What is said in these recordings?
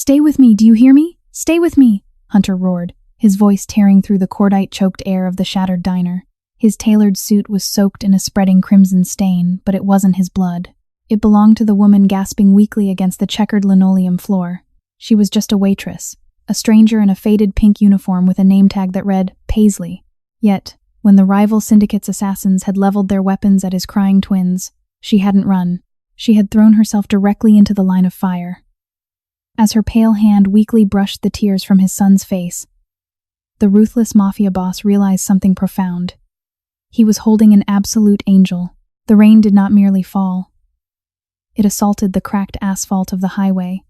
Stay with me, do you hear me? Stay with me, Hunter roared, his voice tearing through the cordite-choked air of the shattered diner. His tailored suit was soaked in a spreading crimson stain, but it wasn't his blood. It belonged to the woman gasping weakly against the checkered linoleum floor. She was just a waitress, a stranger in a faded pink uniform with a name tag that read, Paisley. Yet, when the rival syndicate's assassins had leveled their weapons at his crying twins, she hadn't run. She had thrown herself directly into the line of fire. As her pale hand weakly brushed the tears from his son's face, the ruthless Mafia boss realized something profound. He was holding an absolute angel. The rain did not merely fall. It assaulted the cracked asphalt of the highway.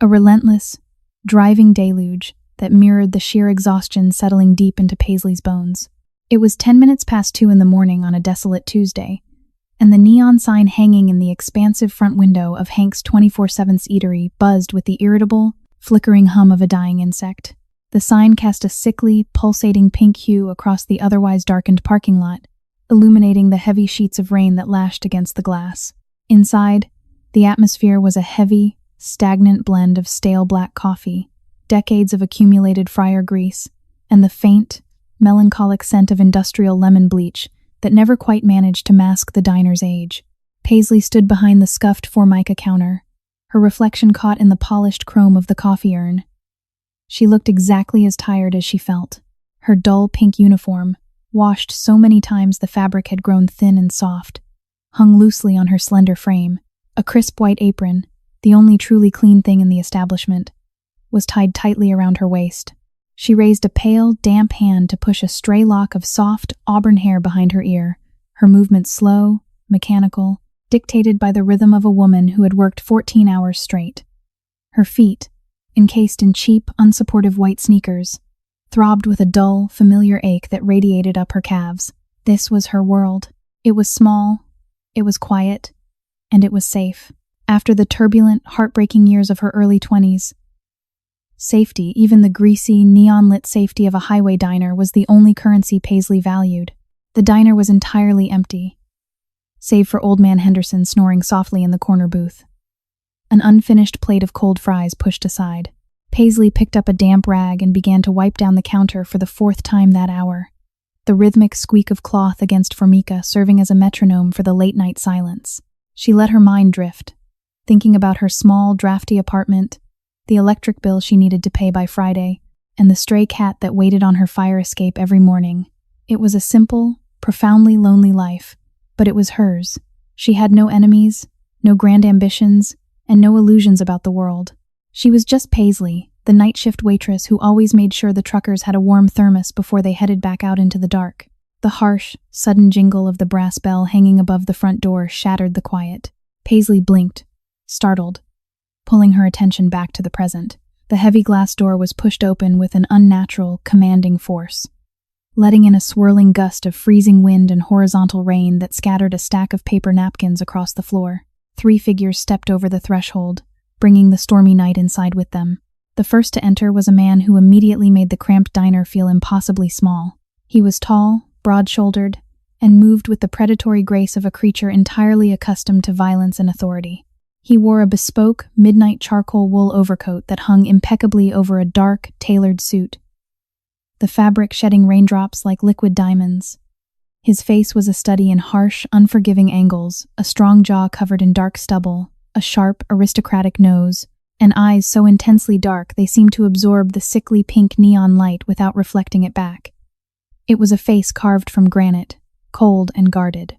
A relentless, driving deluge that mirrored the sheer exhaustion settling deep into Paisley's bones. It was 10 minutes past 2 in the morning on a desolate Tuesday, and the neon sign hanging in the expansive front window of Hank's 24/7's eatery buzzed with the irritable, flickering hum of a dying insect. The sign cast a sickly, pulsating pink hue across the otherwise darkened parking lot, illuminating the heavy sheets of rain that lashed against the glass. Inside, the atmosphere was a heavy, stagnant blend of stale black coffee, decades of accumulated fryer grease, and the faint, melancholic scent of industrial lemon bleach that never quite managed to mask the diner's age. Paisley stood behind the scuffed Formica counter, her reflection caught in the polished chrome of the coffee urn. She looked exactly as tired as she felt. Her dull pink uniform, washed so many times the fabric had grown thin and soft, hung loosely on her slender frame. A crisp white apron, the only truly clean thing in the establishment, was tied tightly around her waist. She raised a pale, damp hand to push a stray lock of soft, auburn hair behind her ear, her movements slow, mechanical, dictated by the rhythm of a woman who had worked 14 hours straight. Her feet, encased in cheap, unsupportive white sneakers, throbbed with a dull, familiar ache that radiated up her calves. This was her world. It was small, it was quiet, and it was safe. After the turbulent, heartbreaking years of her early 20s, safety, even the greasy, neon-lit safety of a highway diner, was the only currency Paisley valued. The diner was entirely empty, save for Old Man Henderson snoring softly in the corner booth. An unfinished plate of cold fries pushed aside. Paisley picked up a damp rag and began to wipe down the counter for the 4th time that hour, the rhythmic squeak of cloth against Formica serving as a metronome for the late-night silence. She let her mind drift, thinking about her small, drafty apartment, the electric bill she needed to pay by Friday, and the stray cat that waited on her fire escape every morning. It was a simple, profoundly lonely life, but it was hers. She had no enemies, no grand ambitions, and no illusions about the world. She was just Paisley, the night shift waitress who always made sure the truckers had a warm thermos before they headed back out into the dark. The harsh, sudden jingle of the brass bell hanging above the front door shattered the quiet. Paisley blinked, startled, pulling her attention back to the present. The heavy glass door was pushed open with an unnatural, commanding force, letting in a swirling gust of freezing wind and horizontal rain that scattered a stack of paper napkins across the floor. 3 figures stepped over the threshold, bringing the stormy night inside with them. The first to enter was a man who immediately made the cramped diner feel impossibly small. He was tall, broad-shouldered, and moved with the predatory grace of a creature entirely accustomed to violence and authority. He wore a bespoke, midnight charcoal wool overcoat that hung impeccably over a dark, tailored suit, the fabric shedding raindrops like liquid diamonds. His face was a study in harsh, unforgiving angles, a strong jaw covered in dark stubble, a sharp, aristocratic nose, and eyes so intensely dark they seemed to absorb the sickly pink neon light without reflecting it back. It was a face carved from granite, cold and guarded.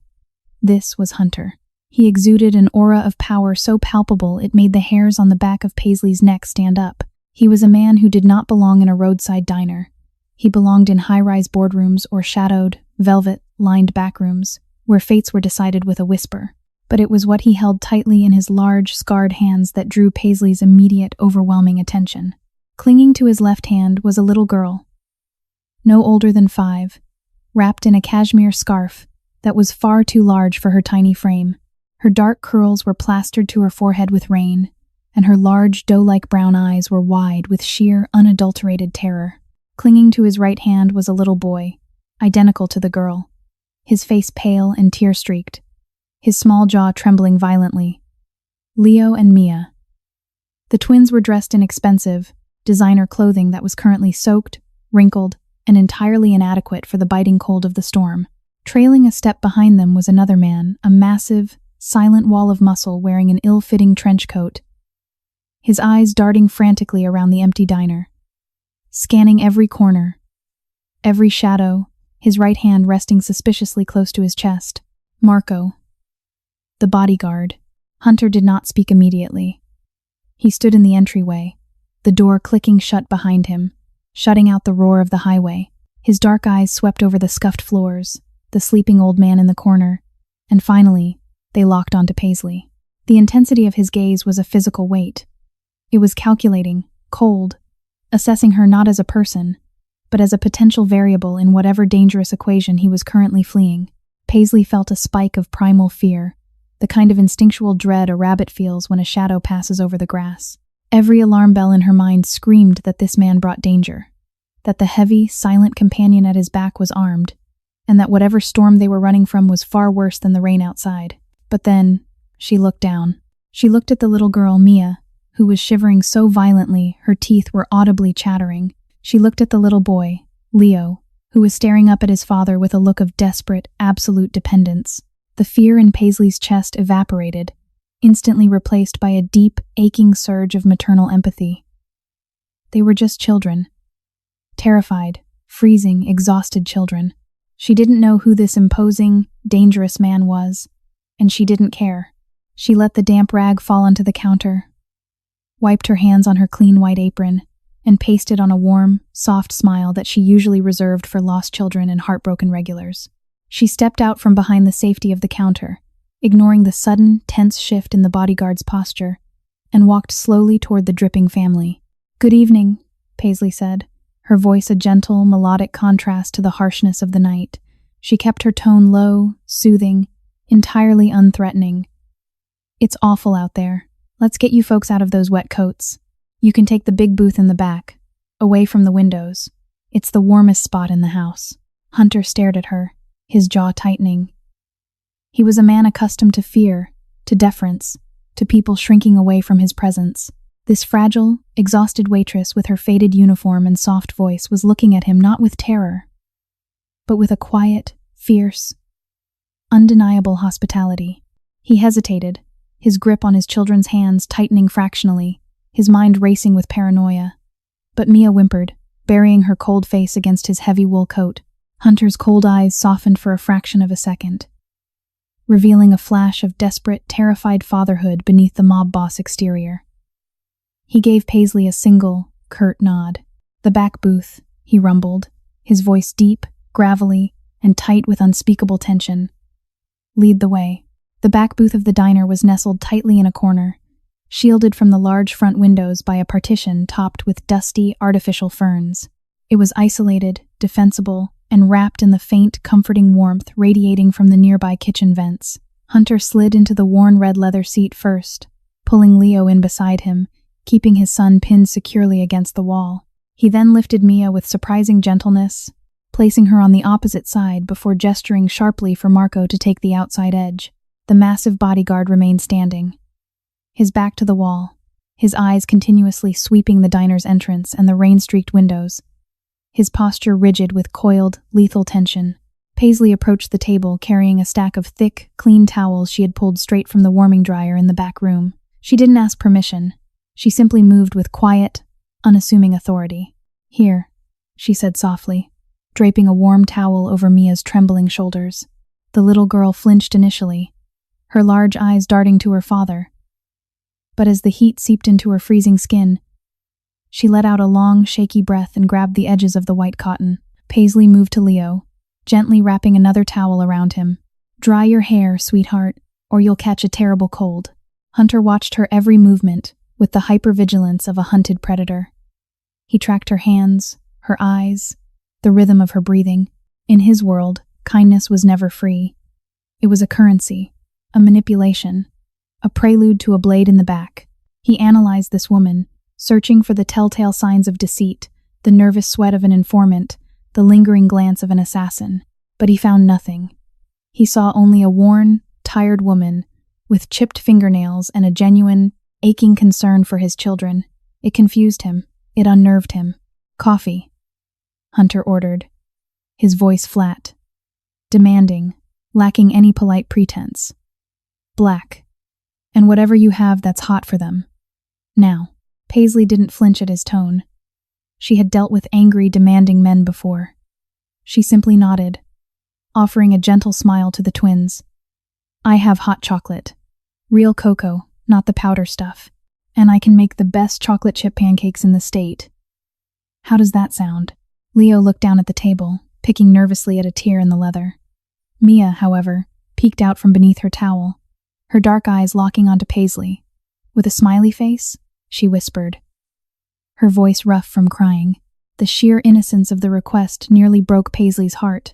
This was Hunter. He exuded an aura of power so palpable it made the hairs on the back of Paisley's neck stand up. He was a man who did not belong in a roadside diner. He belonged in high-rise boardrooms or shadowed, velvet-lined backrooms, where fates were decided with a whisper. But it was what he held tightly in his large, scarred hands that drew Paisley's immediate, overwhelming attention. Clinging to his left hand was a little girl, no older than 5, wrapped in a cashmere scarf that was far too large for her tiny frame. Her dark curls were plastered to her forehead with rain, and her large, doe-like brown eyes were wide with sheer, unadulterated terror. Clinging to his right hand was a little boy, identical to the girl, his face pale and tear-streaked, his small jaw trembling violently. Leo and Mia. The twins were dressed in expensive, designer clothing that was currently soaked, wrinkled, and entirely inadequate for the biting cold of the storm. Trailing a step behind them was another man, a massive, silent wall of muscle wearing an ill-fitting trench coat, his eyes darting frantically around the empty diner, scanning every corner, every shadow, his right hand resting suspiciously close to his chest. Marco, the bodyguard. Hunter did not speak immediately. He stood in the entryway, the door clicking shut behind him, shutting out the roar of the highway. His dark eyes swept over the scuffed floors, the sleeping old man in the corner, and finally, they locked onto Paisley. The intensity of his gaze was a physical weight. It was calculating, cold, assessing her not as a person, but as a potential variable in whatever dangerous equation he was currently fleeing. Paisley felt a spike of primal fear, the kind of instinctual dread a rabbit feels when a shadow passes over the grass. Every alarm bell in her mind screamed that this man brought danger, that the heavy, silent companion at his back was armed, and that whatever storm they were running from was far worse than the rain outside. But then, she looked down. She looked at the little girl, Mia, who was shivering so violently her teeth were audibly chattering. She looked at the little boy, Leo, who was staring up at his father with a look of desperate, absolute dependence. The fear in Paisley's chest evaporated, instantly replaced by a deep, aching surge of maternal empathy. They were just children. Terrified, freezing, exhausted children. She didn't know who this imposing, dangerous man was, and she didn't care. She let the damp rag fall onto the counter, wiped her hands on her clean white apron, and pasted on a warm, soft smile that she usually reserved for lost children and heartbroken regulars. She stepped out from behind the safety of the counter, ignoring the sudden, tense shift in the bodyguard's posture, and walked slowly toward the dripping family. "Good evening," Paisley said, her voice a gentle, melodic contrast to the harshness of the night. She kept her tone low, soothing, entirely unthreatening. "It's awful out there. Let's get you folks out of those wet coats. You can take the big booth in the back, away from the windows. It's the warmest spot in the house." Hunter stared at her, his jaw tightening. He was a man accustomed to fear, to deference, to people shrinking away from his presence. This fragile, exhausted waitress with her faded uniform and soft voice was looking at him not with terror, but with a quiet, fierce, undeniable hospitality. He hesitated, his grip on his children's hands tightening fractionally, his mind racing with paranoia. But Mia whimpered, burying her cold face against his heavy wool coat. Hunter's cold eyes softened for a fraction of a second, revealing a flash of desperate, terrified fatherhood beneath the mob boss exterior. He gave Paisley a single, curt nod. "The back booth," he rumbled, his voice deep, gravelly, and tight with unspeakable tension. "Lead the way." The back booth of the diner was nestled tightly in a corner, shielded from the large front windows by a partition topped with dusty, artificial ferns. It was isolated, defensible, and wrapped in the faint, comforting warmth radiating from the nearby kitchen vents. Hunter slid into the worn red leather seat first, pulling Leo in beside him, keeping his son pinned securely against the wall. He then lifted Mia with surprising gentleness, placing her on the opposite side before gesturing sharply for Marco to take the outside edge. The massive bodyguard remained standing, his back to the wall, his eyes continuously sweeping the diner's entrance and the rain-streaked windows, his posture rigid with coiled, lethal tension. Paisley approached the table carrying a stack of thick, clean towels she had pulled straight from the warming dryer in the back room. She didn't ask permission. She simply moved with quiet, unassuming authority. "Here," she said softly, draping a warm towel over Mia's trembling shoulders. The little girl flinched initially, her large eyes darting to her father. But as the heat seeped into her freezing skin, she let out a long, shaky breath and grabbed the edges of the white cotton. Paisley moved to Leo, gently wrapping another towel around him. "Dry your hair, sweetheart, or you'll catch a terrible cold." Hunter watched her every movement with the hypervigilance of a hunted predator. He tracked her hands, her eyes, the rhythm of her breathing. In his world, kindness was never free. It was a currency, a manipulation, a prelude to a blade in the back. He analyzed this woman, searching for the telltale signs of deceit, the nervous sweat of an informant, the lingering glance of an assassin. But he found nothing. He saw only a worn, tired woman with chipped fingernails and a genuine, aching concern for his children. It confused him. It unnerved him. "Coffee," Hunter ordered, his voice flat, demanding, lacking any polite pretense. "Black. And whatever you have that's hot for them." Now, Paisley didn't flinch at his tone. She had dealt with angry, demanding men before. She simply nodded, offering a gentle smile to the twins. "I have hot chocolate. Real cocoa, not the powder stuff. And I can make the best chocolate chip pancakes in the state." "How does that sound?" Leo looked down at the table, picking nervously at a tear in the leather. Mia, however, peeked out from beneath her towel, her dark eyes locking onto Paisley. With a smiley face, she whispered, her voice rough from crying. The sheer innocence of the request nearly broke Paisley's heart.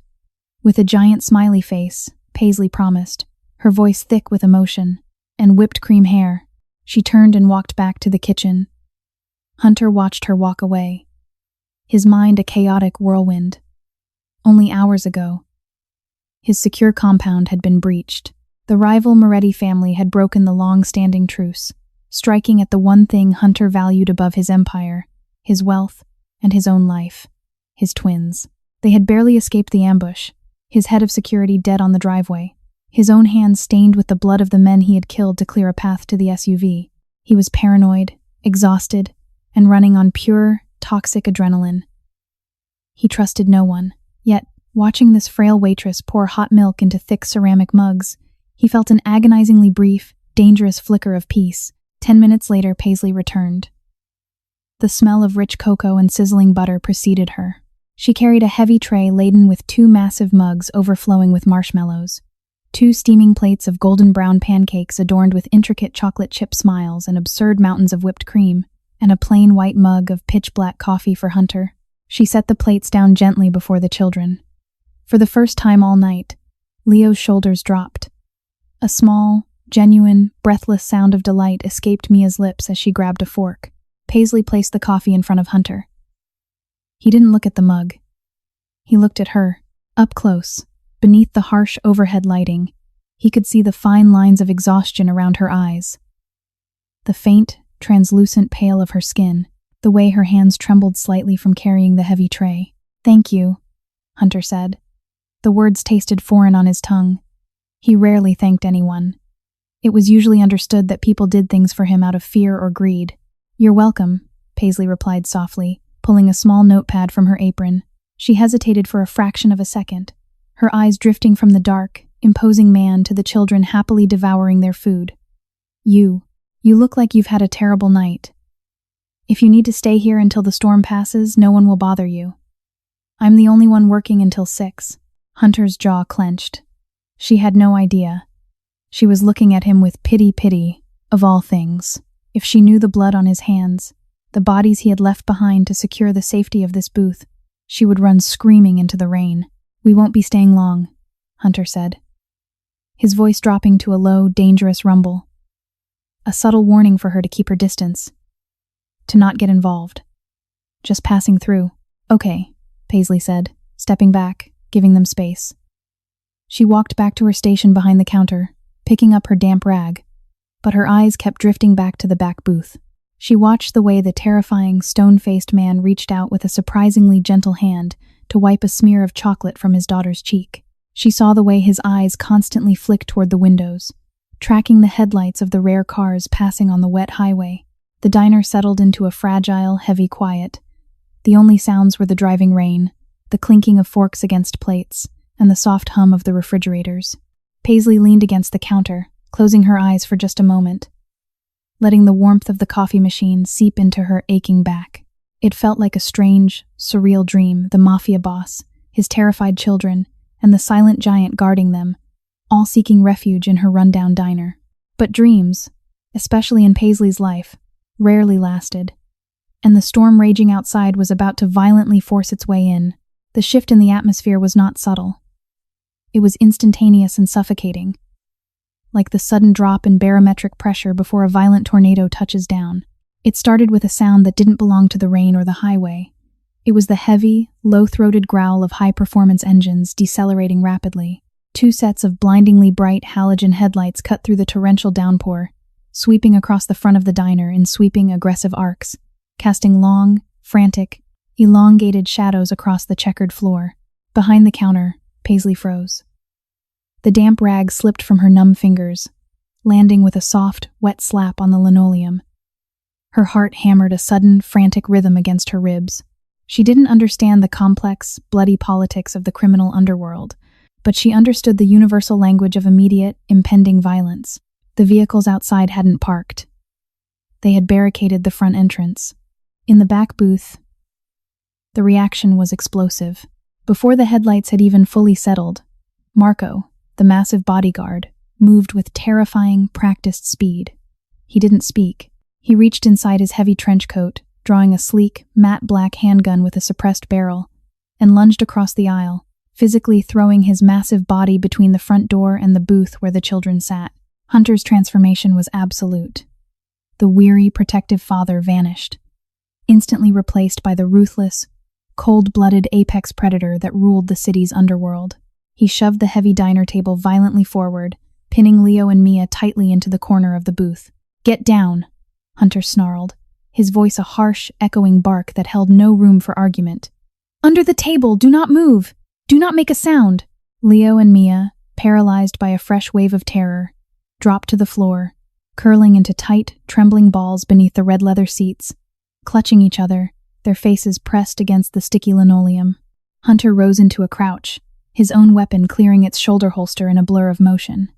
With a giant smiley face, Paisley promised, her voice thick with emotion, and whipped cream hair. She turned and walked back to the kitchen. Hunter watched her walk away, his mind a chaotic whirlwind. Only hours ago, his secure compound had been breached. The rival Moretti family had broken the long-standing truce, striking at the one thing Hunter valued above his empire, his wealth, and his own life, his twins. They had barely escaped the ambush, his head of security dead on the driveway, his own hands stained with the blood of the men he had killed to clear a path to the SUV. He was paranoid, exhausted, and running on pure, toxic adrenaline. He trusted no one, yet, watching this frail waitress pour hot milk into thick ceramic mugs, he felt an agonizingly brief, dangerous flicker of peace. 10 minutes later, Paisley returned. The smell of rich cocoa and sizzling butter preceded her. She carried a heavy tray laden with 2 massive mugs overflowing with marshmallows, 2 steaming plates of golden brown pancakes adorned with intricate chocolate chip smiles and absurd mountains of whipped cream, and a plain white mug of pitch-black coffee for Hunter. She set the plates down gently before the children. For the first time all night, Leo's shoulders dropped. A small, genuine, breathless sound of delight escaped Mia's lips as she grabbed a fork. Paisley placed the coffee in front of Hunter. He didn't look at the mug. He looked at her, up close, beneath the harsh overhead lighting. He could see the fine lines of exhaustion around her eyes, the faint, translucent pale of her skin, the way her hands trembled slightly from carrying the heavy tray. "Thank you," Hunter said. The words tasted foreign on his tongue. He rarely thanked anyone. It was usually understood that people did things for him out of fear or greed. "You're welcome," Paisley replied softly, pulling a small notepad from her apron. She hesitated for a fraction of a second, her eyes drifting from the dark, imposing man to the children happily devouring their food. You look like you've had a terrible night. If you need to stay here until the storm passes, no one will bother you. I'm the only one working until 6. Hunter's jaw clenched. She had no idea. She was looking at him with pity, of all things. If she knew the blood on his hands, the bodies he had left behind to secure the safety of this booth, she would run screaming into the rain. "We won't be staying long," Hunter said, his voice dropping to a low, dangerous rumble. A subtle warning for her to keep her distance, to not get involved. "Just passing through." "Okay," Paisley said, stepping back, giving them space. She walked back to her station behind the counter, picking up her damp rag, but her eyes kept drifting back to the back booth. She watched the way the terrifying, stone-faced man reached out with a surprisingly gentle hand to wipe a smear of chocolate from his daughter's cheek. She saw the way his eyes constantly flicked toward the windows, tracking the headlights of the rare cars passing on the wet highway. The diner settled into a fragile, heavy quiet. The only sounds were the driving rain, the clinking of forks against plates, and the soft hum of the refrigerators. Paisley leaned against the counter, closing her eyes for just a moment, letting the warmth of the coffee machine seep into her aching back. It felt like a strange, surreal dream. The Mafia boss, his terrified children, and the silent giant guarding them, all seeking refuge in her rundown diner. But dreams, especially in Paisley's life, rarely lasted, and the storm raging outside was about to violently force its way in. The shift in the atmosphere was not subtle. It was instantaneous and suffocating, like the sudden drop in barometric pressure before a violent tornado touches down. It started with a sound that didn't belong to the rain or the highway. It was the heavy, low-throated growl of high-performance engines decelerating rapidly. 2 sets of blindingly bright halogen headlights cut through the torrential downpour, sweeping across the front of the diner in sweeping, aggressive arcs, casting long, frantic, elongated shadows across the checkered floor. Behind the counter, Paisley froze. The damp rag slipped from her numb fingers, landing with a soft, wet slap on the linoleum. Her heart hammered a sudden, frantic rhythm against her ribs. She didn't understand the complex, bloody politics of the criminal underworld, but she understood the universal language of immediate, impending violence. The vehicles outside hadn't parked. They had barricaded the front entrance. In the back booth, the reaction was explosive. Before the headlights had even fully settled, Marco, the massive bodyguard, moved with terrifying, practiced speed. He didn't speak. He reached inside his heavy trench coat, drawing a sleek, matte black handgun with a suppressed barrel, and lunged across the aisle, physically throwing his massive body between the front door and the booth where the children sat. Hunter's transformation was absolute. The weary, protective father vanished, instantly replaced by the ruthless, cold-blooded apex predator that ruled the city's underworld. He shoved the heavy diner table violently forward, pinning Leo and Mia tightly into the corner of the booth. "Get down," Hunter snarled, his voice a harsh, echoing bark that held no room for argument. "Under the table, do not move! Do not make a sound!" Leo and Mia, paralyzed by a fresh wave of terror, dropped to the floor, curling into tight, trembling balls beneath the red leather seats, clutching each other, their faces pressed against the sticky linoleum. Hunter rose into a crouch, his own weapon clearing its shoulder holster in a blur of motion.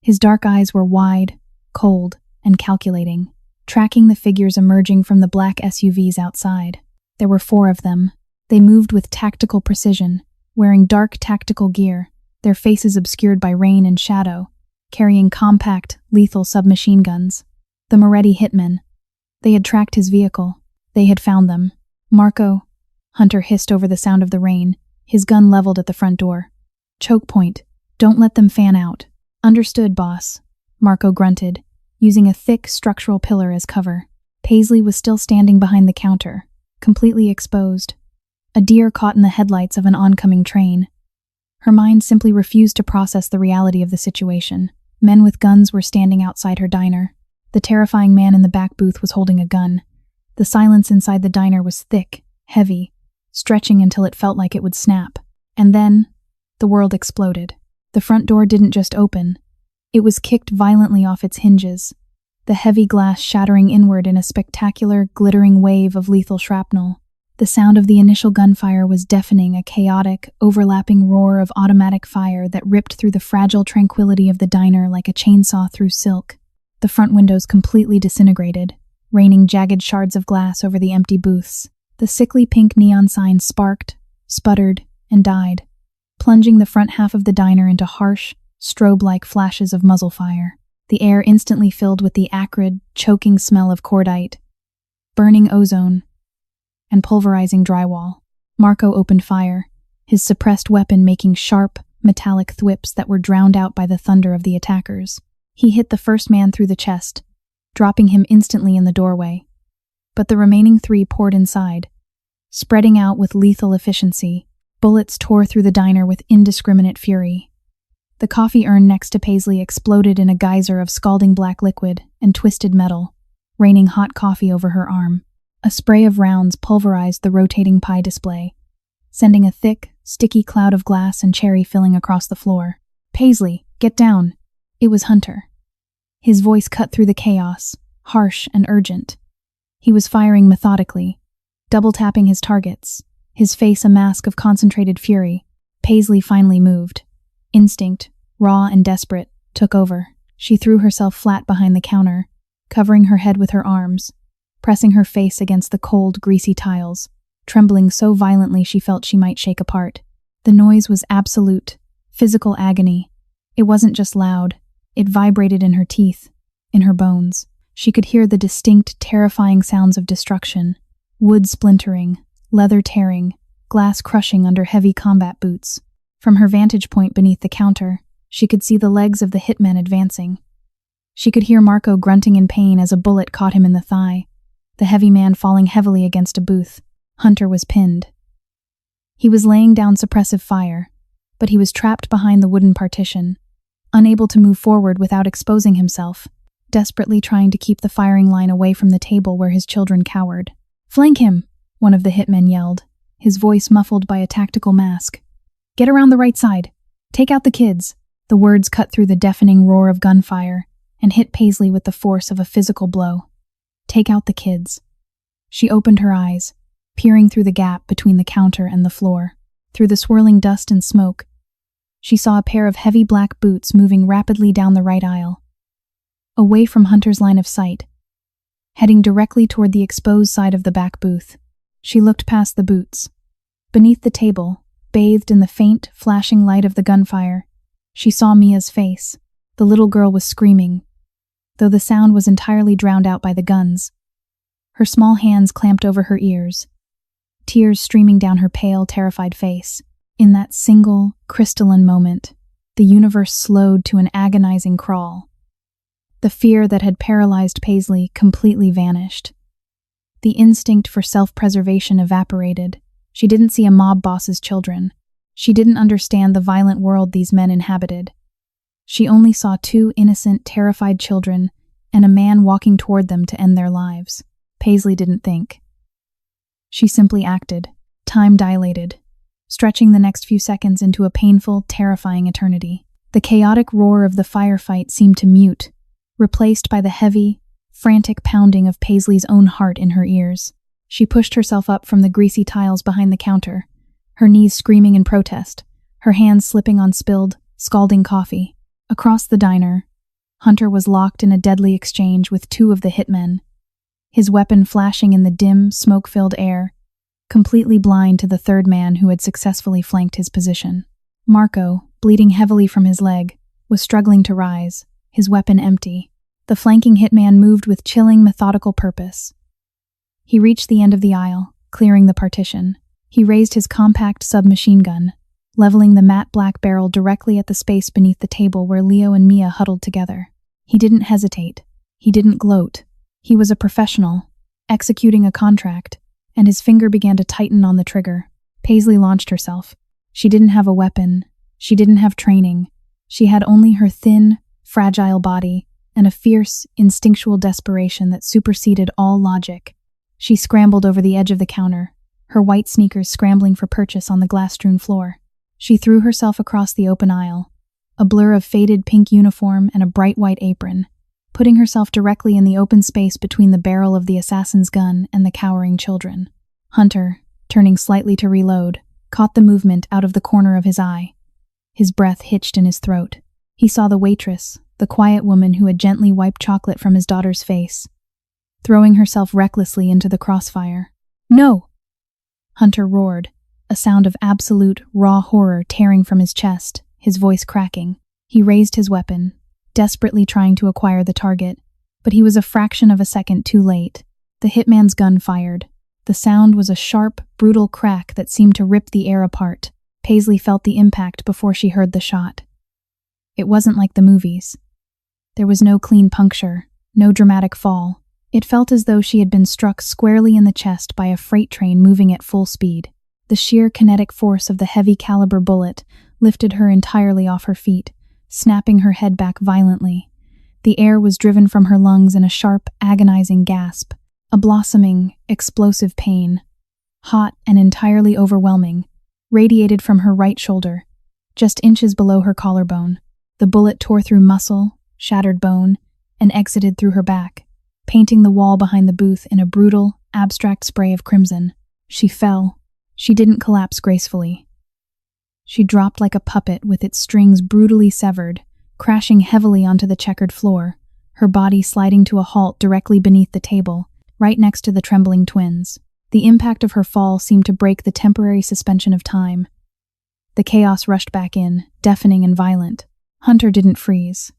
His dark eyes were wide, cold, and calculating, tracking the figures emerging from the black SUVs outside. There were 4 of them. They moved with tactical precision, wearing dark tactical gear, their faces obscured by rain and shadow, carrying compact, lethal submachine guns. The Moretti hitmen. They had tracked his vehicle. They had found them. "Marco," Hunter hissed over the sound of the rain, his gun leveled at the front door. "Choke point. Don't let them fan out." "Understood, boss," Marco grunted, using a thick structural pillar as cover. Paisley was still standing behind the counter, completely exposed. A deer caught in the headlights of an oncoming train. Her mind simply refused to process the reality of the situation. Men with guns were standing outside her diner. The terrifying man in the back booth was holding a gun. The silence inside the diner was thick, heavy, stretching until it felt like it would snap. And then, the world exploded. The front door didn't just open. It was kicked violently off its hinges, the heavy glass shattering inward in a spectacular, glittering wave of lethal shrapnel. The sound of the initial gunfire was deafening, a chaotic, overlapping roar of automatic fire that ripped through the fragile tranquility of the diner like a chainsaw through silk. The front windows completely disintegrated, raining jagged shards of glass over the empty booths. The sickly pink neon sign sparked, sputtered, and died, plunging the front half of the diner into harsh, strobe-like flashes of muzzle fire. The air instantly filled with the acrid, choking smell of cordite, burning ozone, and pulverizing drywall. Marco opened fire, his suppressed weapon making sharp, metallic thwips that were drowned out by the thunder of the attackers. He hit the first man through the chest, dropping him instantly in the doorway. But the remaining 3 poured inside, spreading out with lethal efficiency. Bullets tore through the diner with indiscriminate fury. The coffee urn next to Paisley exploded in a geyser of scalding black liquid and twisted metal, raining hot coffee over her arm. A spray of rounds pulverized the rotating pie display, sending a thick, sticky cloud of glass and cherry filling across the floor. "Paisley, get down." It was Hunter. His voice cut through the chaos, harsh and urgent. He was firing methodically, double-tapping his targets, his face a mask of concentrated fury. Paisley finally moved. Instinct, raw and desperate, took over. She threw herself flat behind the counter, covering her head with her arms, pressing her face against the cold, greasy tiles, trembling so violently she felt she might shake apart. The noise was absolute, physical agony. It wasn't just loud, it vibrated in her teeth, in her bones. She could hear the distinct, terrifying sounds of destruction, wood splintering, leather tearing, glass crushing under heavy combat boots. From her vantage point beneath the counter, she could see the legs of the hitmen advancing. She could hear Marco grunting in pain as a bullet caught him in the thigh, the heavy man falling heavily against a booth. Hunter was pinned. He was laying down suppressive fire, but he was trapped behind the wooden partition, unable to move forward without exposing himself. desperately trying to keep the firing line away from the table where his children cowered. "Flank him!" one of the hitmen yelled, his voice muffled by a tactical mask. "Get around the right side. Take out the kids." The words cut through the deafening roar of gunfire and hit Paisley with the force of a physical blow. "Take out the kids." She opened her eyes, peering through the gap between the counter and the floor. Through the swirling dust and smoke, she saw a pair of heavy black boots moving rapidly down the right aisle, away from Hunter's line of sight, heading directly toward the exposed side of the back booth. She looked past the boots. Beneath the table, bathed in the faint, flashing light of the gunfire, she saw Mia's face. The little girl was screaming, though the sound was entirely drowned out by the guns. Her small hands clamped over her ears, tears streaming down her pale, terrified face. In that single, crystalline moment, the universe slowed to an agonizing crawl. The fear that had paralyzed Paisley completely vanished. The instinct for self-preservation evaporated. She didn't see a mob boss's children. She didn't understand the violent world these men inhabited. She only saw two innocent, terrified children and a man walking toward them to end their lives. Paisley didn't think. She simply acted. Time dilated, stretching the next few seconds into a painful, terrifying eternity. The chaotic roar of the firefight seemed to mute, replaced by the heavy, frantic pounding of Paisley's own heart in her ears. She pushed herself up from the greasy tiles behind the counter, her knees screaming in protest, her hands slipping on spilled, scalding coffee. Across the diner, Hunter was locked in a deadly exchange with two of the hitmen, his weapon flashing in the dim, smoke-filled air, completely blind to the third man who had successfully flanked his position. Marco, bleeding heavily from his leg, was struggling to rise, his weapon empty. The flanking hitman moved with chilling, methodical purpose. He reached the end of the aisle, clearing the partition. He raised his compact submachine gun, leveling the matte black barrel directly at the space beneath the table where Leo and Mia huddled together. He didn't hesitate. He didn't gloat. He was a professional, executing a contract, and his finger began to tighten on the trigger. Paisley launched herself. She didn't have a weapon. She didn't have training. She had only her thin, fragile body and a fierce, instinctual desperation that superseded all logic. She scrambled over the edge of the counter, her white sneakers scrambling for purchase on the glass-strewn floor. She threw herself across the open aisle, a blur of faded pink uniform and a bright white apron, putting herself directly in the open space between the barrel of the assassin's gun and the cowering children. Hunter, turning slightly to reload, caught the movement out of the corner of his eye. His breath hitched in his throat. He saw the waitress, the quiet woman who had gently wiped chocolate from his daughter's face, throwing herself recklessly into the crossfire. "No!" Hunter roared, a sound of absolute, raw horror tearing from his chest, his voice cracking. He raised his weapon, desperately trying to acquire the target, but he was a fraction of a second too late. The hitman's gun fired. The sound was a sharp, brutal crack that seemed to rip the air apart. Paisley felt the impact before she heard the shot. It wasn't like the movies. There was no clean puncture, no dramatic fall. It felt as though she had been struck squarely in the chest by a freight train moving at full speed. The sheer kinetic force of the heavy-caliber bullet lifted her entirely off her feet, snapping her head back violently. The air was driven from her lungs in a sharp, agonizing gasp, a blossoming, explosive pain, hot and entirely overwhelming, radiated from her right shoulder, just inches below her collarbone. The bullet tore through muscle, shattered bone, and exited through her back, painting the wall behind the booth in a brutal, abstract spray of crimson. She fell. She didn't collapse gracefully. She dropped like a puppet with its strings brutally severed, crashing heavily onto the checkered floor, her body sliding to a halt directly beneath the table, right next to the trembling twins. The impact of her fall seemed to break the temporary suspension of time. The chaos rushed back in, deafening and violent. Hunter didn't freeze.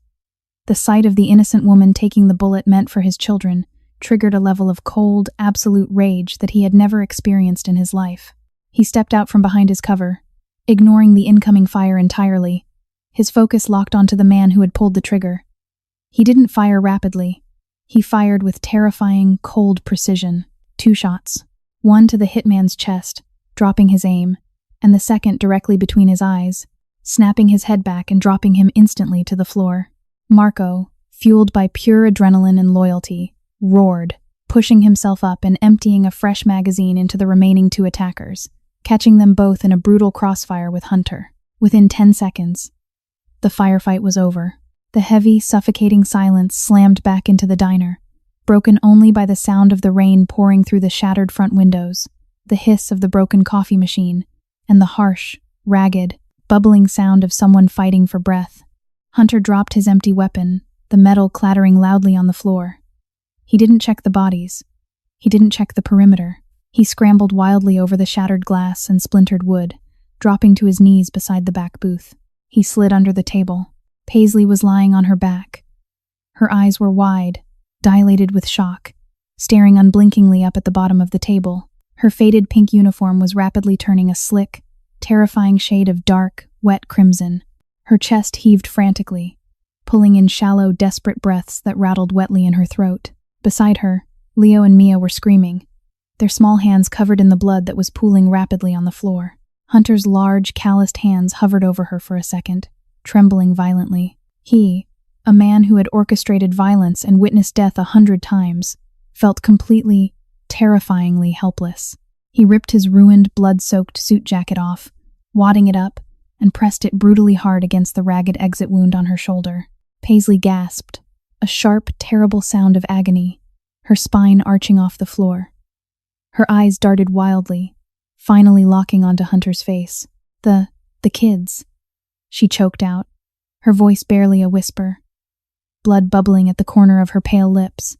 The sight of the innocent woman taking the bullet meant for his children triggered a level of cold, absolute rage that he had never experienced in his life. He stepped out from behind his cover, ignoring the incoming fire entirely, his focus locked onto the man who had pulled the trigger. He didn't fire rapidly. He fired with terrifying, cold precision. 2 shots. One to the hitman's chest, dropping his aim, and the second directly between his eyes, snapping his head back and dropping him instantly to the floor. Marco, fueled by pure adrenaline and loyalty, roared, pushing himself up and emptying a fresh magazine into the remaining two attackers, catching them both in a brutal crossfire with Hunter. Within 10 seconds, the firefight was over. The heavy, suffocating silence slammed back into the diner, broken only by the sound of the rain pouring through the shattered front windows, the hiss of the broken coffee machine, and the harsh, ragged, bubbling sound of someone fighting for breath. Hunter dropped his empty weapon, the metal clattering loudly on the floor. He didn't check the bodies. He didn't check the perimeter. He scrambled wildly over the shattered glass and splintered wood, dropping to his knees beside the back booth. He slid under the table. Paisley was lying on her back. Her eyes were wide, dilated with shock, staring unblinkingly up at the bottom of the table. Her faded pink uniform was rapidly turning a slick, terrifying shade of dark, wet crimson. Her chest heaved frantically, pulling in shallow, desperate breaths that rattled wetly in her throat. Beside her, Leo and Mia were screaming, their small hands covered in the blood that was pooling rapidly on the floor. Hunter's large, calloused hands hovered over her for a second, trembling violently. He, a man who had orchestrated violence and witnessed death 100 times, felt completely, terrifyingly helpless. He ripped his ruined, blood-soaked suit jacket off, wadding it up, and pressed it brutally hard against the ragged exit wound on her shoulder. Paisley gasped, a sharp, terrible sound of agony, her spine arching off the floor. Her eyes darted wildly, finally locking onto Hunter's face. The kids, she choked out, her voice barely a whisper, blood bubbling at the corner of her pale lips.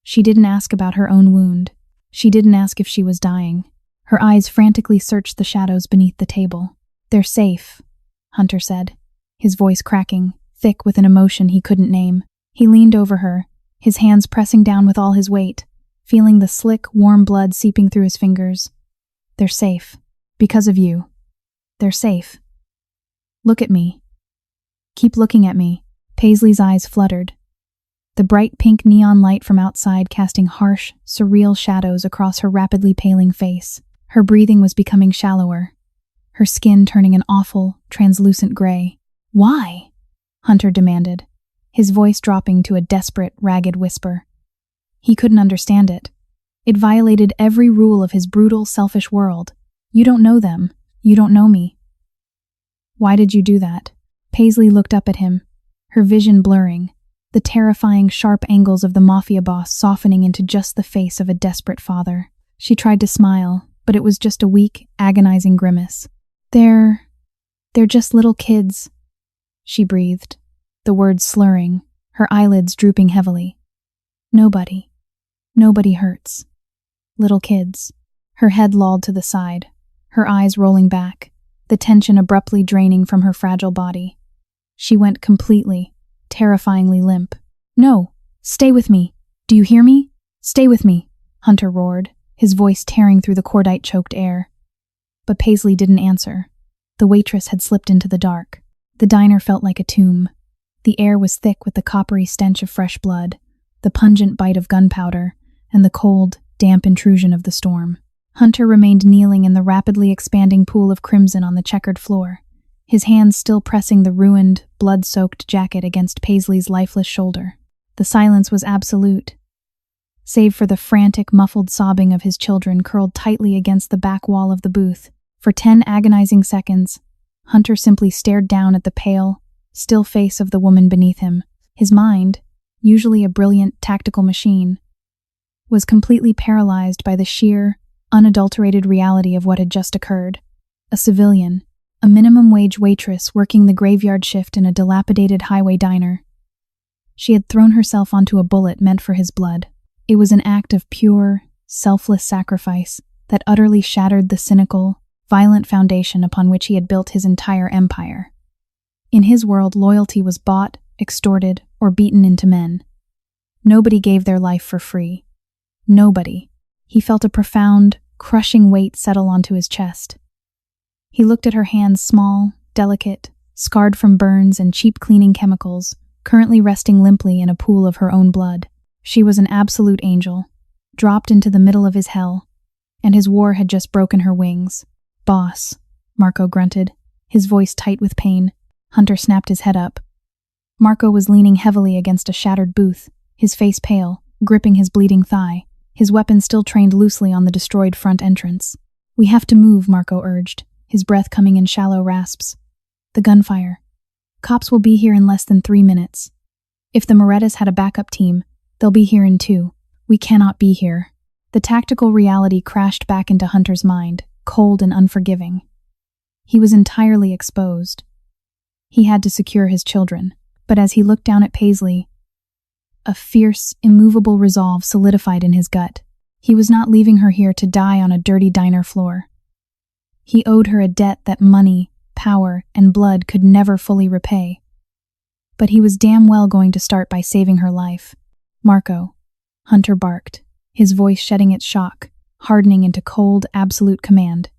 She didn't ask about her own wound. She didn't ask if she was dying. Her eyes frantically searched the shadows beneath the table. "They're safe," Hunter said, his voice cracking, thick with an emotion he couldn't name. He leaned over her, his hands pressing down with all his weight, feeling the slick, warm blood seeping through his fingers. "They're safe. Because of you. They're safe. Look at me. Keep looking at me." Paisley's eyes fluttered, the bright pink neon light from outside casting harsh, surreal shadows across her rapidly paling face. Her breathing was becoming shallower, her skin turning an awful, translucent gray. "Why?" Hunter demanded, his voice dropping to a desperate, ragged whisper. He couldn't understand it. It violated every rule of his brutal, selfish world. "You don't know them. You don't know me." "Why did you do that?" Paisley looked up at him, her vision blurring, the terrifying, sharp angles of the Mafia boss softening into just the face of a desperate father. She tried to smile, but it was just a weak, agonizing grimace. They're just little kids," she breathed, the words slurring, her eyelids drooping heavily. Nobody hurts. Little kids." Her head lolled to the side, her eyes rolling back, the tension abruptly draining from her fragile body. She went completely, terrifyingly limp. "No, stay with me. Do you hear me? Stay with me," Hunter roared, his voice tearing through the cordite-choked air. But Paisley didn't answer. The waitress had slipped into the dark. The diner felt like a tomb. The air was thick with the coppery stench of fresh blood, the pungent bite of gunpowder, and the cold, damp intrusion of the storm. Hunter remained kneeling in the rapidly expanding pool of crimson on the checkered floor, his hands still pressing the ruined, blood-soaked jacket against Paisley's lifeless shoulder. The silence was absolute, save for the frantic, muffled sobbing of his children curled tightly against the back wall of the booth. For 10 agonizing seconds, Hunter simply stared down at the pale, still face of the woman beneath him. His mind, usually a brilliant, tactical machine, was completely paralyzed by the sheer, unadulterated reality of what had just occurred. A civilian, a minimum-wage waitress working the graveyard shift in a dilapidated highway diner. She had thrown herself onto a bullet meant for his blood. It was an act of pure, selfless sacrifice that utterly shattered the cynical, violent foundation upon which he had built his entire empire. In his world, loyalty was bought, extorted, or beaten into men. Nobody gave their life for free. Nobody. He felt a profound, crushing weight settle onto his chest. He looked at her hands, small, delicate, scarred from burns and cheap cleaning chemicals, currently resting limply in a pool of her own blood. She was an absolute angel, dropped into the middle of his hell, and his war had just broken her wings. "Boss," Marco grunted, his voice tight with pain. Hunter snapped his head up. Marco was leaning heavily against a shattered booth, his face pale, gripping his bleeding thigh, his weapon still trained loosely on the destroyed front entrance. "We have to move," Marco urged, his breath coming in shallow rasps. "The gunfire. Cops will be here in less than 3 minutes. If the Morettas had a backup team, they'll be here in 2. We cannot be here." The tactical reality crashed back into Hunter's mind, cold and unforgiving. He was entirely exposed. He had to secure his children, but as he looked down at Paisley, a fierce, immovable resolve solidified in his gut. He was not leaving her here to die on a dirty diner floor. He owed her a debt that money, power, and blood could never fully repay. But he was damn well going to start by saving her life. "Marco," Hunter barked, his voice shedding its shock, hardening into cold, absolute command.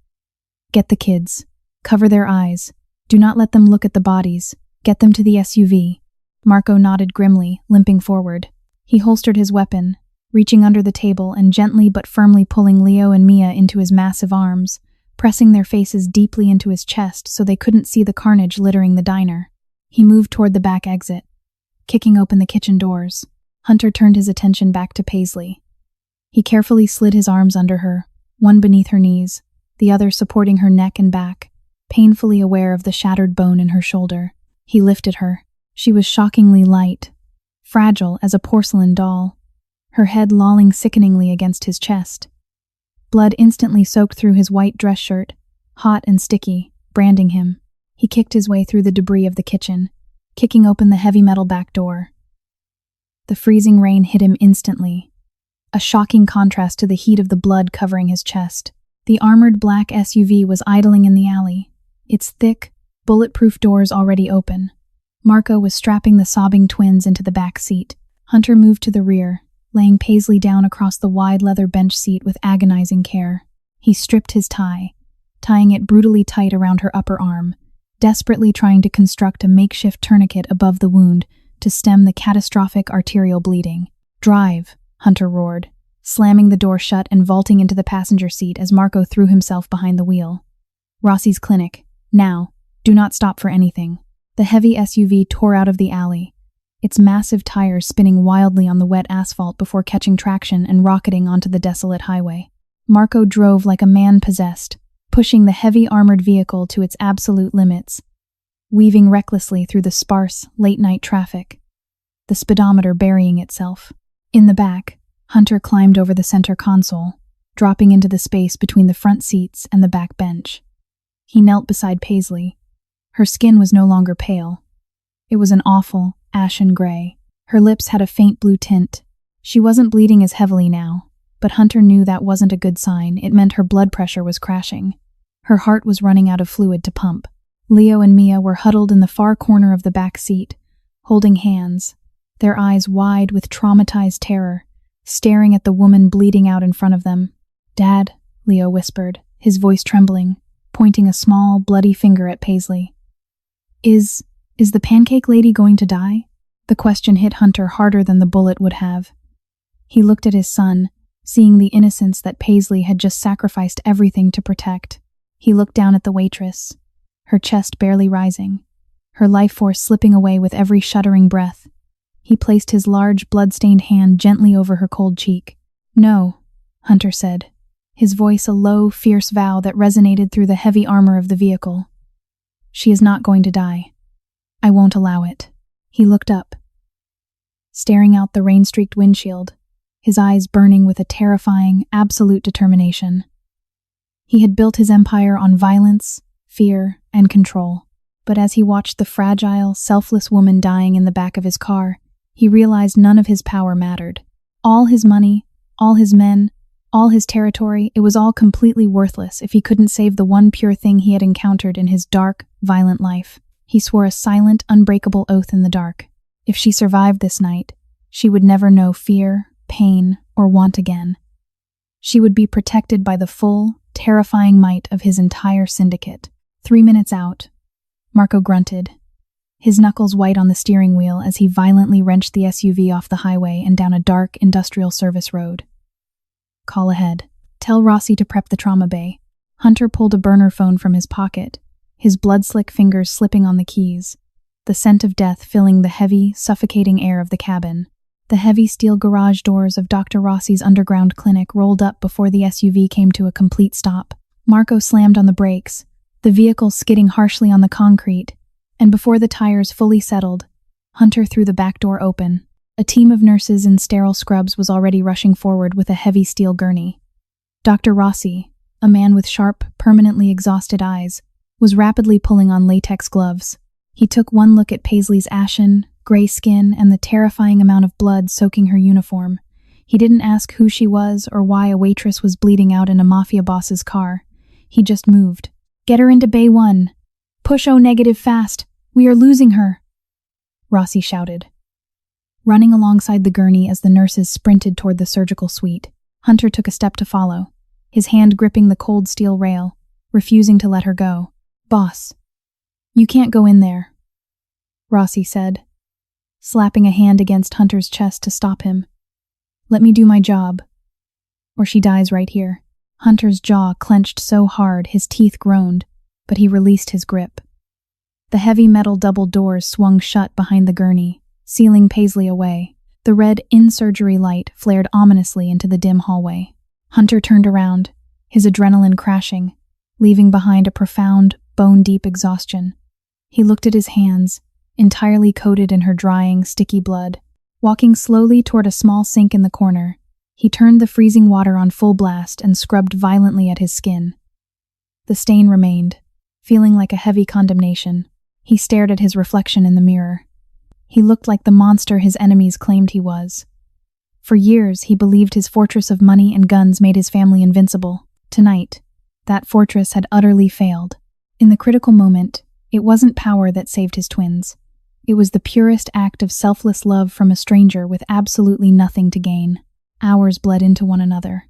"Get the kids. Cover their eyes. Do not let them look at the bodies. Get them to the SUV." Marco nodded grimly, limping forward. He holstered his weapon, reaching under the table and gently but firmly pulling Leo and Mia into his massive arms, pressing their faces deeply into his chest so they couldn't see the carnage littering the diner. He moved toward the back exit, kicking open the kitchen doors. Hunter turned his attention back to Paisley. He carefully slid his arms under her, one beneath her knees, the other supporting her neck and back, painfully aware of the shattered bone in her shoulder. He lifted her. She was shockingly light, fragile as a porcelain doll, her head lolling sickeningly against his chest. Blood instantly soaked through his white dress shirt, hot and sticky, branding him. He kicked his way through the debris of the kitchen, kicking open the heavy metal back door. The freezing rain hit him instantly, a shocking contrast to the heat of the blood covering his chest. The armored black SUV was idling in the alley, its thick, bulletproof doors already open. Marco was strapping the sobbing twins into the back seat. Hunter moved to the rear, laying Paisley down across the wide leather bench seat with agonizing care. He stripped his tie, tying it brutally tight around her upper arm, desperately trying to construct a makeshift tourniquet above the wound to stem the catastrophic arterial bleeding. "Drive," Hunter roared, slamming the door shut and vaulting into the passenger seat as Marco threw himself behind the wheel. "Rossi's clinic. Now. Do not stop for anything." The heavy SUV tore out of the alley, its massive tires spinning wildly on the wet asphalt before catching traction and rocketing onto the desolate highway. Marco drove like a man possessed, pushing the heavy armored vehicle to its absolute limits, weaving recklessly through the sparse, late-night traffic, the speedometer burying itself. In the back, Hunter climbed over the center console, dropping into the space between the front seats and the back bench. He knelt beside Paisley. Her skin was no longer pale. It was an awful, ashen gray. Her lips had a faint blue tint. She wasn't bleeding as heavily now, but Hunter knew that wasn't a good sign. It meant her blood pressure was crashing. Her heart was running out of fluid to pump. Leo and Mia were huddled in the far corner of the back seat, holding hands, their eyes wide with traumatized terror, staring at the woman bleeding out in front of them. "Dad," Leo whispered, his voice trembling, pointing a small, bloody finger at Paisley. Is the pancake lady going to die?" The question hit Hunter harder than the bullet would have. He looked at his son, seeing the innocence that Paisley had just sacrificed everything to protect. He looked down at the waitress, her chest barely rising, her life force slipping away with every shuddering breath. He placed his large, blood-stained hand gently over her cold cheek. "No," Hunter said, his voice a low, fierce vow that resonated through the heavy armor of the vehicle. "She is not going to die. I won't allow it." He looked up, staring out the rain-streaked windshield, his eyes burning with a terrifying, absolute determination. He had built his empire on violence, fear, and control, but as he watched the fragile, selfless woman dying in the back of his car, he realized none of his power mattered. All his money, all his men, all his territory, it was all completely worthless if he couldn't save the one pure thing he had encountered in his dark, violent life. He swore a silent, unbreakable oath in the dark. If she survived this night, she would never know fear, pain, or want again. She would be protected by the full, terrifying might of his entire syndicate. 3 minutes out, Marco grunted, his knuckles white on the steering wheel as he violently wrenched the SUV off the highway and down a dark, industrial service road. "Call ahead. Tell Rossi to prep the trauma bay." Hunter pulled a burner phone from his pocket, his blood-slick fingers slipping on the keys. the scent of death filling the heavy, suffocating air of the cabin. The heavy steel garage doors of Dr. Rossi's underground clinic rolled up before the SUV came to a complete stop. Marco slammed on the brakes, the vehicle skidding harshly on the concrete, and before the tires fully settled, Hunter threw the back door open. A team of nurses in sterile scrubs was already rushing forward with a heavy steel gurney. Dr. Rossi, a man with sharp, permanently exhausted eyes, was rapidly pulling on latex gloves. He took one look at Paisley's ashen, gray skin and the terrifying amount of blood soaking her uniform. He didn't ask who she was or why a waitress was bleeding out in a Mafia boss's car. He just moved. "Get her into Bay 1. Push O-negative fast. We are losing her," Rossi shouted. Running alongside the gurney as the nurses sprinted toward the surgical suite, Hunter took a step to follow, his hand gripping the cold steel rail, refusing to let her go. "Boss, you can't go in there," Rossi said, slapping a hand against Hunter's chest to stop him. "Let me do my job, or she dies right here." Hunter's jaw clenched so hard his teeth groaned, but he released his grip. The heavy metal double doors swung shut behind the gurney, sealing Paisley away. The red in-surgery light flared ominously into the dim hallway. Hunter turned around, his adrenaline crashing, leaving behind a profound, bone-deep exhaustion. He looked at his hands, entirely coated in her drying, sticky blood. Walking slowly toward a small sink in the corner, he turned the freezing water on full blast and scrubbed violently at his skin. The stain remained, feeling like a heavy condemnation. He stared at his reflection in the mirror. He looked like the monster his enemies claimed he was. For years, he believed his fortress of money and guns made his family invincible. Tonight, that fortress had utterly failed. In the critical moment, it wasn't power that saved his twins. It was the purest act of selfless love from a stranger with absolutely nothing to gain. Hours bled into one another.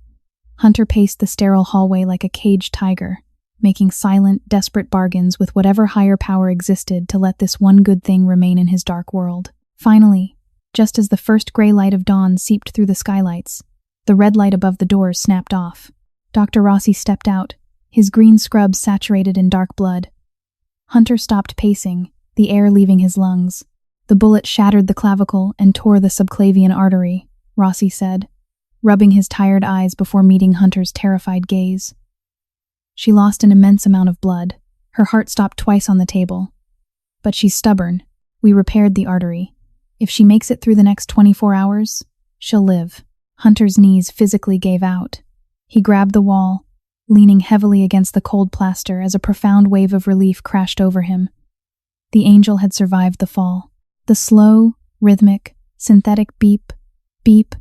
Hunter paced the sterile hallway like a caged tiger, making silent, desperate bargains with whatever higher power existed to let this one good thing remain in his dark world. Finally, just as the first gray light of dawn seeped through the skylights, the red light above the doors snapped off. Dr. Rossi stepped out, his green scrubs saturated in dark blood. Hunter stopped pacing, the air leaving his lungs. "The bullet shattered the clavicle and tore the subclavian artery," Rossi said, rubbing his tired eyes before meeting Hunter's terrified gaze. "She lost an immense amount of blood. Her heart stopped twice on the table. But she's stubborn. We repaired the artery. If she makes it through the next 24 hours, she'll live." Hunter's knees physically gave out. He grabbed the wall, leaning heavily against the cold plaster as a profound wave of relief crashed over him. The angel had survived the fall. The slow, rhythmic, synthetic beep, beep,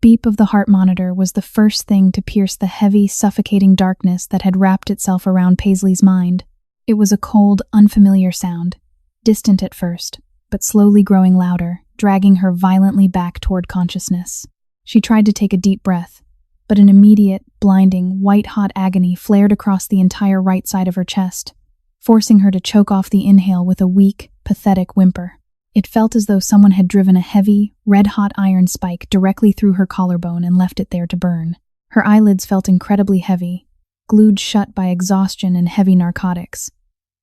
beep of the heart monitor was the first thing to pierce the heavy, suffocating darkness that had wrapped itself around Paisley's mind. It was a cold, unfamiliar sound, distant at first, but slowly growing louder, dragging her violently back toward consciousness. She tried to take a deep breath, but an immediate, blinding, white-hot agony flared across the entire right side of her chest, forcing her to choke off the inhale with a weak, pathetic whimper. It felt as though someone had driven a heavy, red-hot iron spike directly through her collarbone and left it there to burn. Her eyelids felt incredibly heavy, glued shut by exhaustion and heavy narcotics.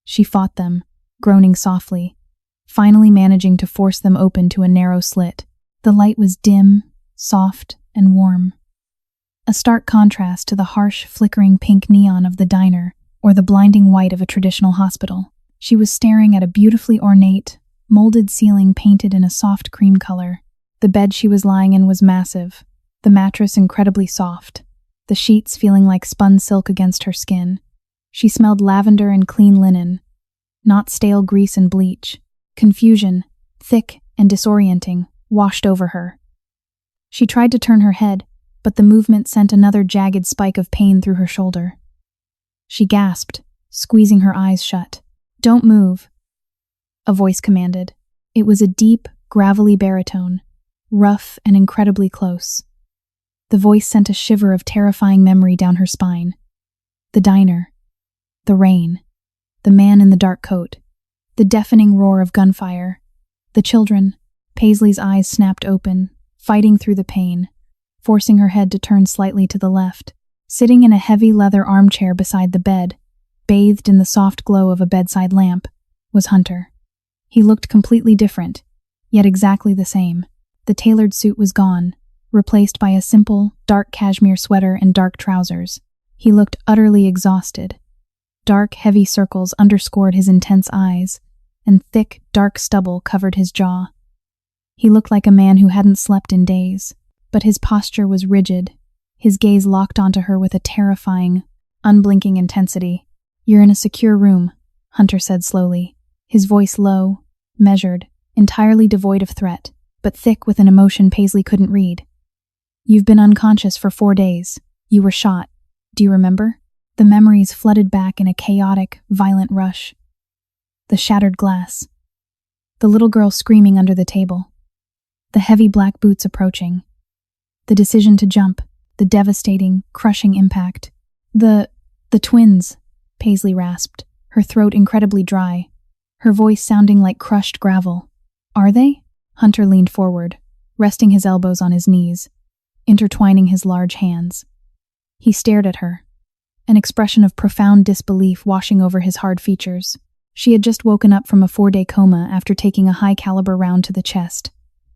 She fought them, groaning softly, finally managing to force them open to a narrow slit. The light was dim, soft, and warm. A stark contrast to the harsh, flickering pink neon of the diner or the blinding white of a traditional hospital. She was staring at a beautifully ornate, molded ceiling painted in a soft cream color. The bed she was lying in was massive, the mattress incredibly soft, the sheets feeling like spun silk against her skin. She smelled lavender and clean linen, not stale grease and bleach. Confusion, thick and disorienting, washed over her. She tried to turn her head, but the movement sent another jagged spike of pain through her shoulder. She gasped, squeezing her eyes shut. "Don't move," a voice commanded. It was a deep, gravelly baritone, rough and incredibly close. The voice sent a shiver of terrifying memory down her spine. The diner, the rain, the man in the dark coat, the deafening roar of gunfire, the children. Paisley's eyes snapped open, fighting through the pain, forcing her head to turn slightly to the left. Sitting in a heavy leather armchair beside the bed, bathed in the soft glow of a bedside lamp, was Hunter. He looked completely different, yet exactly the same. The tailored suit was gone, replaced by a simple, dark cashmere sweater and dark trousers. He looked utterly exhausted. Dark, heavy circles underscored his intense eyes, and thick, dark stubble covered his jaw. He looked like a man who hadn't slept in days, but his posture was rigid, his gaze locked onto her with a terrifying, unblinking intensity. "You're in a secure room," Hunter said slowly, his voice low, measured, entirely devoid of threat, but thick with an emotion Paisley couldn't read. "You've been unconscious for 4 days. You were shot. Do you remember?" The memories flooded back in a chaotic, violent rush. The shattered glass. The little girl screaming under the table. The heavy black boots approaching. The decision to jump. The devastating, crushing impact. The twins, Paisley rasped, her throat incredibly dry, her voice sounding like crushed gravel. "Are they?" Hunter leaned forward, resting his elbows on his knees, intertwining his large hands. He stared at her, an expression of profound disbelief washing over his hard features. She had just woken up from a 4-day coma after taking a high-caliber round to the chest,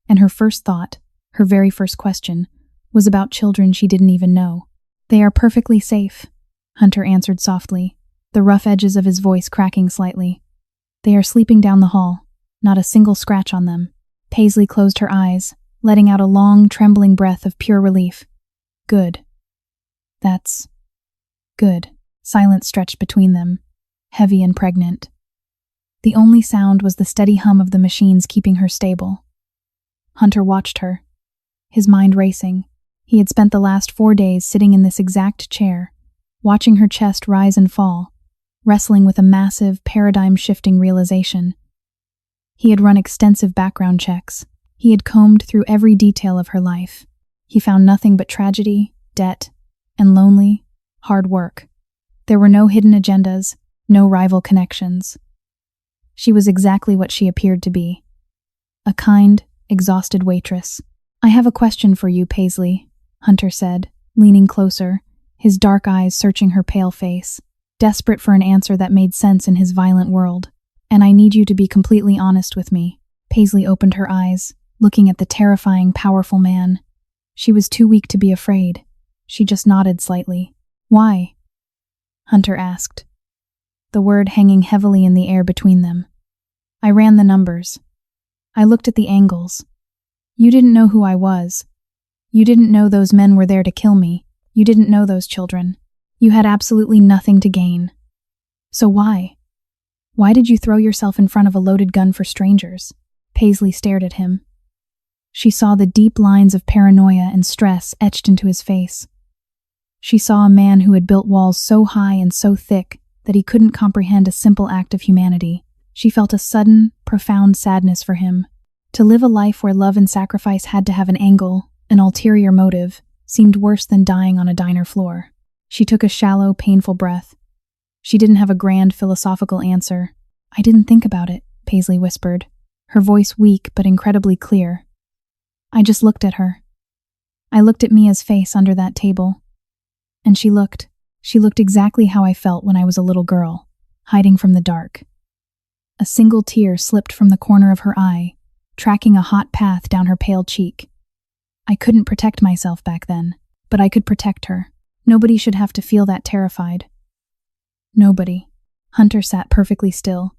and her first thought, her very first question, was about children she didn't even know. "They are perfectly safe," Hunter answered softly, the rough edges of his voice cracking slightly. "They are sleeping down the hall, not a single scratch on them." Paisley closed her eyes, letting out a long, trembling breath of pure relief. "Good. That's good." Silence stretched between them, heavy and pregnant. The only sound was the steady hum of the machines keeping her stable. Hunter watched her, his mind racing. He had spent the last 4 days sitting in this exact chair, watching her chest rise and fall, wrestling with a massive, paradigm-shifting realization. He had run extensive background checks. He had combed through every detail of her life. He found nothing but tragedy, debt, and lonely, hard work. There were no hidden agendas, no rival connections. She was exactly what she appeared to be. A kind, exhausted waitress. "I have a question for you, Paisley," Hunter said, leaning closer, his dark eyes searching her pale face, desperate for an answer that made sense in his violent world. "And I need you to be completely honest with me." Paisley opened her eyes, looking at the terrifying, powerful man. She was too weak to be afraid. She just nodded slightly. "Why?" Hunter asked, the word hanging heavily in the air between them. "I ran the numbers. I looked at the angles. You didn't know who I was. You didn't know those men were there to kill me. You didn't know those children. You had absolutely nothing to gain. So why? Why did you throw yourself in front of a loaded gun for strangers?" Paisley stared at him. She saw the deep lines of paranoia and stress etched into his face. She saw a man who had built walls so high and so thick that he couldn't comprehend a simple act of humanity. She felt a sudden, profound sadness for him. To live a life where love and sacrifice had to have an angle, an ulterior motive, seemed worse than dying on a diner floor. She took a shallow, painful breath. She didn't have a grand philosophical answer. "I didn't think about it," Paisley whispered, her voice weak but incredibly clear. "I just looked at her. I looked at Mia's face under that table. And she looked exactly how I felt when I was a little girl, hiding from the dark." A single tear slipped from the corner of her eye, tracking a hot path down her pale cheek. "I couldn't protect myself back then, but I could protect her. Nobody should have to feel that terrified." Nobody. Hunter sat perfectly still.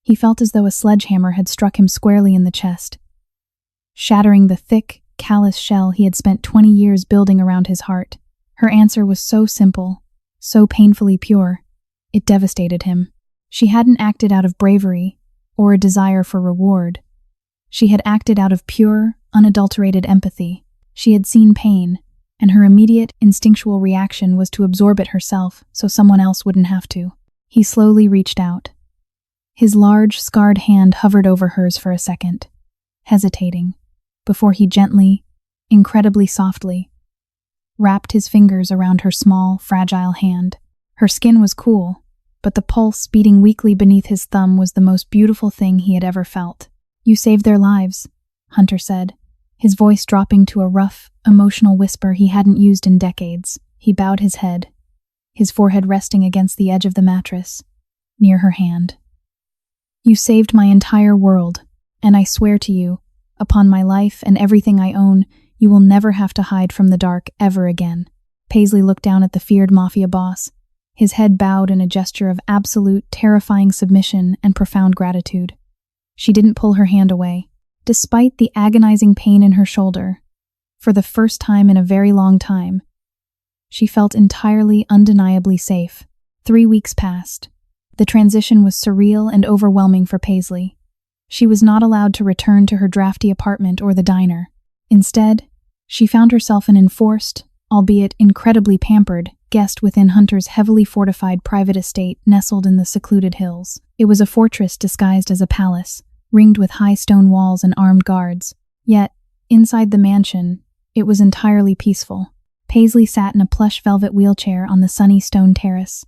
He felt as though a sledgehammer had struck him squarely in the chest, shattering the thick, callous shell he had spent 20 years building around his heart. Her answer was so simple, so painfully pure. It devastated him. She hadn't acted out of bravery or a desire for reward. She had acted out of pure, unadulterated empathy. She had seen pain, and her immediate, instinctual reaction was to absorb it herself so someone else wouldn't have to. He slowly reached out. His large, scarred hand hovered over hers for a second, hesitating, before he gently, incredibly softly, wrapped his fingers around her small, fragile hand. Her skin was cool, but the pulse beating weakly beneath his thumb was the most beautiful thing he had ever felt. "You saved their lives," Hunter said, his voice dropping to a rough, emotional whisper he hadn't used in decades. He bowed his head, his forehead resting against the edge of the mattress, near her hand. You saved my entire world, and I swear to you, upon my life and everything I own, you will never have to hide from the dark ever again." Paisley looked down at the feared Mafia boss, his head bowed in a gesture of absolute, terrifying submission and profound gratitude. She didn't pull her hand away, despite the agonizing pain in her shoulder. For the first time in a very long time, she felt entirely, undeniably safe. 3 weeks passed. The transition was surreal and overwhelming for Paisley. She was not allowed to return to her drafty apartment or the diner. Instead, she found herself an enforced, albeit incredibly pampered, guest within Hunter's heavily fortified private estate nestled in the secluded hills. It was a fortress disguised as a palace, ringed with high stone walls and armed guards. Yet, inside the mansion, it was entirely peaceful. Paisley sat in a plush velvet wheelchair on the sunny stone terrace,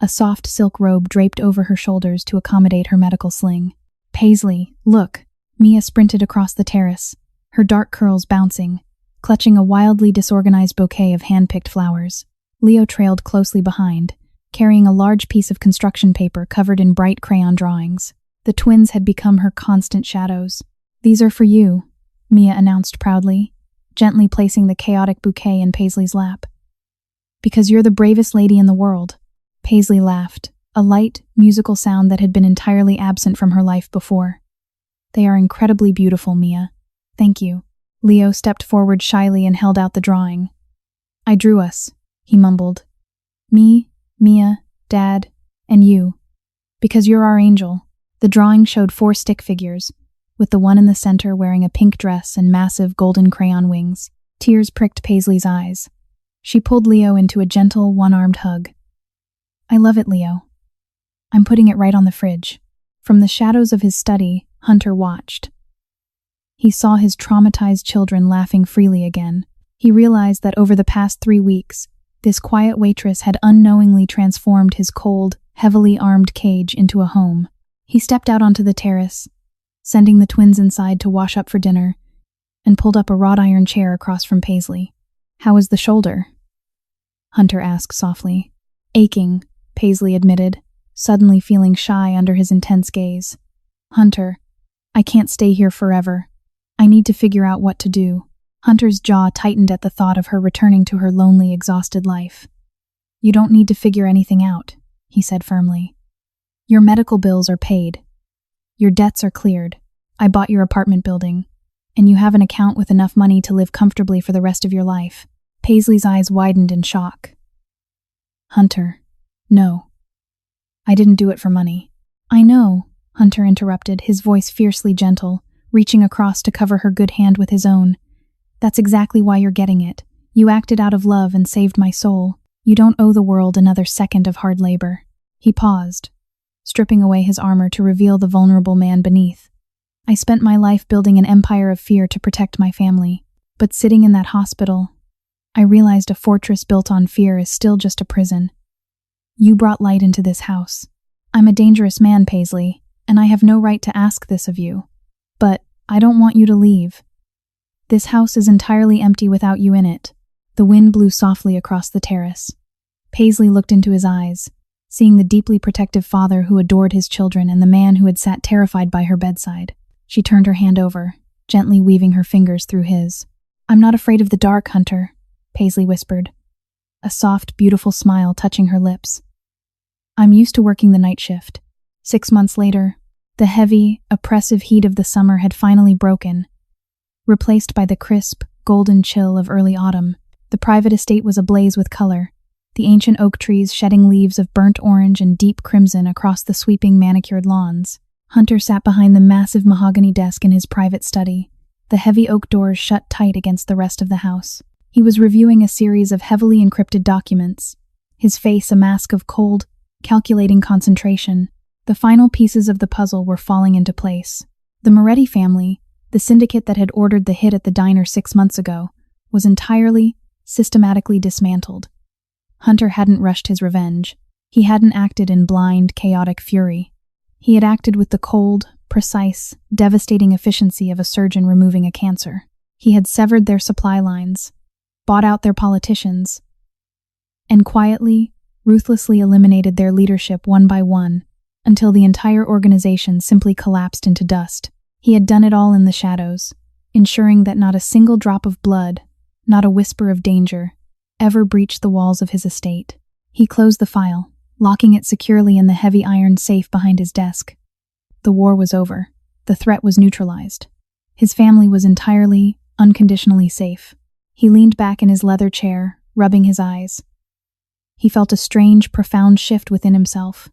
a soft silk robe draped over her shoulders to accommodate her medical sling. "Paisley, look!" Mia sprinted across the terrace, her dark curls bouncing, clutching a wildly disorganized bouquet of hand-picked flowers. Leo trailed closely behind, carrying a large piece of construction paper covered in bright crayon drawings. The twins had become her constant shadows. "These are for you," Mia announced proudly, gently placing the chaotic bouquet in Paisley's lap. "Because you're the bravest lady in the world." Paisley laughed, a light, musical sound that had been entirely absent from her life before. "They are incredibly beautiful, Mia. Thank you." Leo stepped forward shyly and held out the drawing. "I drew us," he mumbled. "Me, Mia, Dad, and you. Because you're our angel." The drawing showed 4 stick figures, with the one in the center wearing a pink dress and massive golden crayon wings. Tears pricked Paisley's eyes. She pulled Leo into a gentle, one-armed hug. "I love it, Leo. I'm putting it right on the fridge." From the shadows of his study, Hunter watched. He saw his traumatized children laughing freely again. He realized that over the past 3 weeks, this quiet waitress had unknowingly transformed his cold, heavily armed cage into a home. He stepped out onto the terrace, sending the twins inside to wash up for dinner, and pulled up a wrought iron chair across from Paisley. "How is the shoulder?" Hunter asked softly. "Aching," Paisley admitted, suddenly feeling shy under his intense gaze. "Hunter, I can't stay here forever. I need to figure out what to do." Hunter's jaw tightened at the thought of her returning to her lonely, exhausted life. "You don't need to figure anything out," he said firmly. "Your medical bills are paid. Your debts are cleared. I bought your apartment building, and you have an account with enough money to live comfortably for the rest of your life." Paisley's eyes widened in shock. "Hunter, no. I didn't do it for money." "I know," Hunter interrupted, his voice fiercely gentle, reaching across to cover her good hand with his own. "That's exactly why you're getting it. You acted out of love and saved my soul. You don't owe the world another second of hard labor." He paused, stripping away his armor to reveal the vulnerable man beneath. "I spent my life building an empire of fear to protect my family. But sitting in that hospital, I realized a fortress built on fear is still just a prison. You brought light into this house. I'm a dangerous man, Paisley, and I have no right to ask this of you. But I don't want you to leave. This house is entirely empty without you in it." The wind blew softly across the terrace. Paisley looked into his eyes, seeing the deeply protective father who adored his children and the man who had sat terrified by her bedside. She turned her hand over, gently weaving her fingers through his. "I'm not afraid of the dark, Hunter," Paisley whispered, a soft, beautiful smile touching her lips. "I'm used to working the night shift." 6 months later, the heavy, oppressive heat of the summer had finally broken, replaced by the crisp, golden chill of early autumn. The private estate was ablaze with color, the ancient oak trees shedding leaves of burnt orange and deep crimson across the sweeping manicured lawns. Hunter sat behind the massive mahogany desk in his private study, the heavy oak doors shut tight against the rest of the house. He was reviewing a series of heavily encrypted documents, his face a mask of cold, calculating concentration. The final pieces of the puzzle were falling into place. The Moretti family, the syndicate that had ordered the hit at the diner 6 months ago, was entirely, systematically dismantled. Hunter hadn't rushed his revenge. He hadn't acted in blind, chaotic fury. He had acted with the cold, precise, devastating efficiency of a surgeon removing a cancer. He had severed their supply lines, bought out their politicians, and quietly, ruthlessly eliminated their leadership one by one, until the entire organization simply collapsed into dust. He had done it all in the shadows, ensuring that not a single drop of blood, not a whisper of danger, ever breached the walls of his estate. He closed the file, locking it securely in the heavy iron safe behind his desk. The war was over. The threat was neutralized. His family was entirely, unconditionally safe. He leaned back in his leather chair, rubbing his eyes. He felt a strange, profound shift within himself.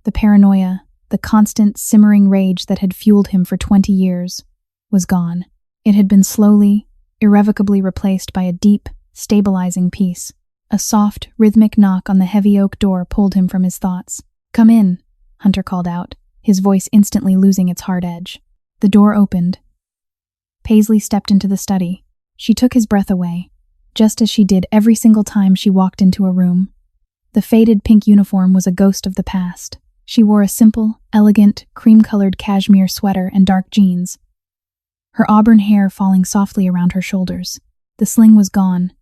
The paranoia, the constant, simmering rage that had fueled him for 20 years, was gone. It had been slowly, irrevocably replaced by a deep, stabilizing peace. A soft, rhythmic knock on the heavy oak door pulled him from his thoughts. "Come in," Hunter called out, his voice instantly losing its hard edge. The door opened. Paisley stepped into the study. She took his breath away, just as she did every single time she walked into a room. The faded pink uniform was a ghost of the past. She wore a simple, elegant, cream-colored cashmere sweater and dark jeans, her auburn hair falling softly around her shoulders. The sling was gone,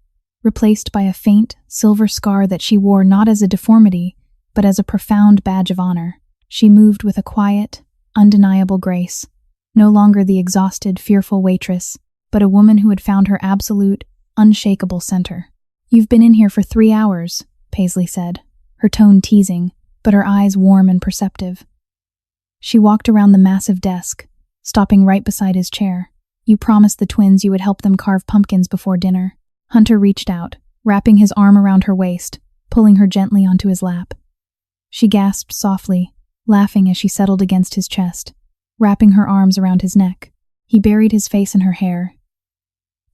replaced by a faint, silver scar that she wore not as a deformity, but as a profound badge of honor. She moved with a quiet, undeniable grace, no longer the exhausted, fearful waitress, but a woman who had found her absolute, unshakable center. "You've been in here for 3 hours," Paisley said, her tone teasing, but her eyes warm and perceptive. She walked around the massive desk, stopping right beside his chair. "You promised the twins you would help them carve pumpkins before dinner." Hunter reached out, wrapping his arm around her waist, pulling her gently onto his lap. She gasped softly, laughing as she settled against his chest, wrapping her arms around his neck. He buried his face in her hair,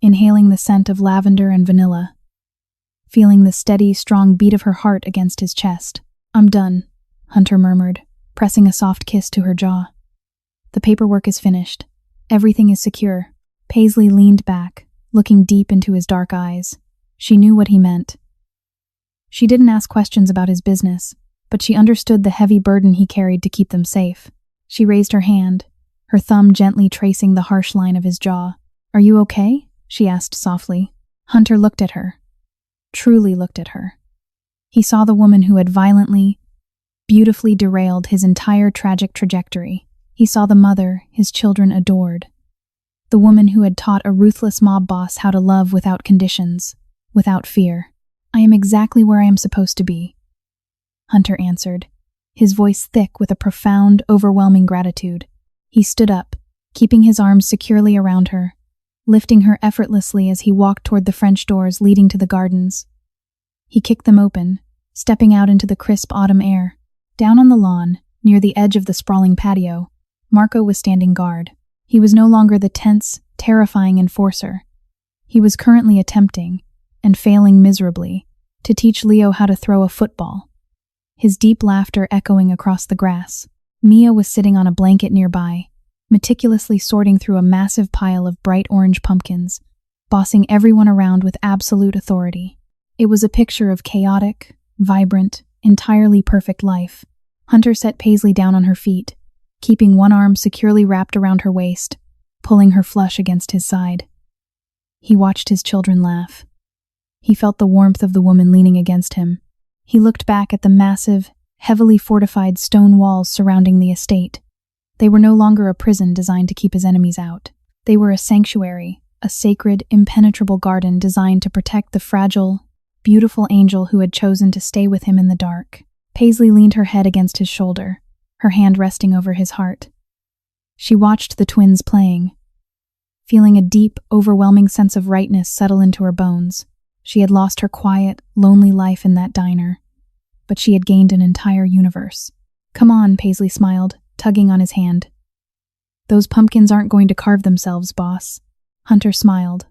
inhaling the scent of lavender and vanilla, feeling the steady, strong beat of her heart against his chest. "I'm done," Hunter murmured, pressing a soft kiss to her jaw. "The paperwork is finished. Everything is secure." Paisley leaned back, looking deep into his dark eyes. She knew what he meant. She didn't ask questions about his business, but she understood the heavy burden he carried to keep them safe. She raised her hand, her thumb gently tracing the harsh line of his jaw. "Are you okay?" she asked softly. Hunter looked at her, truly looked at her. He saw the woman who had violently, beautifully derailed his entire tragic trajectory. He saw the mother his children adored. The woman who had taught a ruthless mob boss how to love without conditions, without fear. "I am exactly where I am supposed to be," Hunter answered, his voice thick with a profound, overwhelming gratitude. He stood up, keeping his arms securely around her, lifting her effortlessly as he walked toward the French doors leading to the gardens. He kicked them open, stepping out into the crisp autumn air. Down on the lawn, near the edge of the sprawling patio, Marco was standing guard. He was no longer the tense, terrifying enforcer. He was currently attempting, and failing miserably, to teach Leo how to throw a football. His deep laughter echoing across the grass. Mia was sitting on a blanket nearby, meticulously sorting through a massive pile of bright orange pumpkins, bossing everyone around with absolute authority. It was a picture of chaotic, vibrant, entirely perfect life. Hunter set Paisley down on her feet, keeping one arm securely wrapped around her waist, pulling her flush against his side. He watched his children laugh. He felt the warmth of the woman leaning against him. He looked back at the massive, heavily fortified stone walls surrounding the estate. They were no longer a prison designed to keep his enemies out. They were a sanctuary, a sacred, impenetrable garden designed to protect the fragile, beautiful angel who had chosen to stay with him in the dark. Paisley leaned her head against his shoulder, her hand resting over his heart. She watched the twins playing, feeling a deep, overwhelming sense of rightness settle into her bones. She had lost her quiet, lonely life in that diner, but she had gained an entire universe. "Come on," Paisley smiled, tugging on his hand. "Those pumpkins aren't going to carve themselves, boss." Hunter smiled,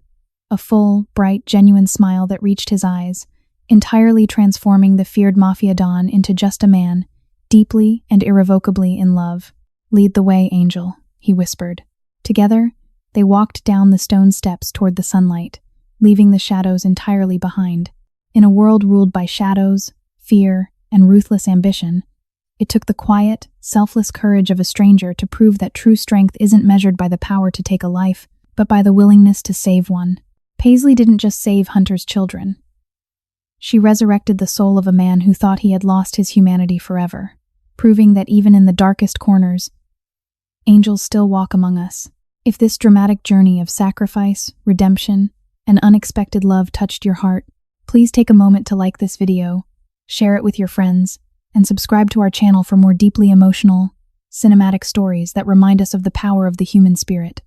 a full, bright, genuine smile that reached his eyes, entirely transforming the feared Mafia Don into just a man, deeply and irrevocably in love. "Lead the way, Angel," he whispered. Together, they walked down the stone steps toward the sunlight, leaving the shadows entirely behind. In a world ruled by shadows, fear, and ruthless ambition, it took the quiet, selfless courage of a stranger to prove that true strength isn't measured by the power to take a life, but by the willingness to save one. Paisley didn't just save Hunter's children. She resurrected the soul of a man who thought he had lost his humanity forever. proving that even in the darkest corners, angels still walk among us. If this dramatic journey of sacrifice, redemption, and unexpected love touched your heart, please take a moment to like this video, share it with your friends, and subscribe to our channel for more deeply emotional, cinematic stories that remind us of the power of the human spirit.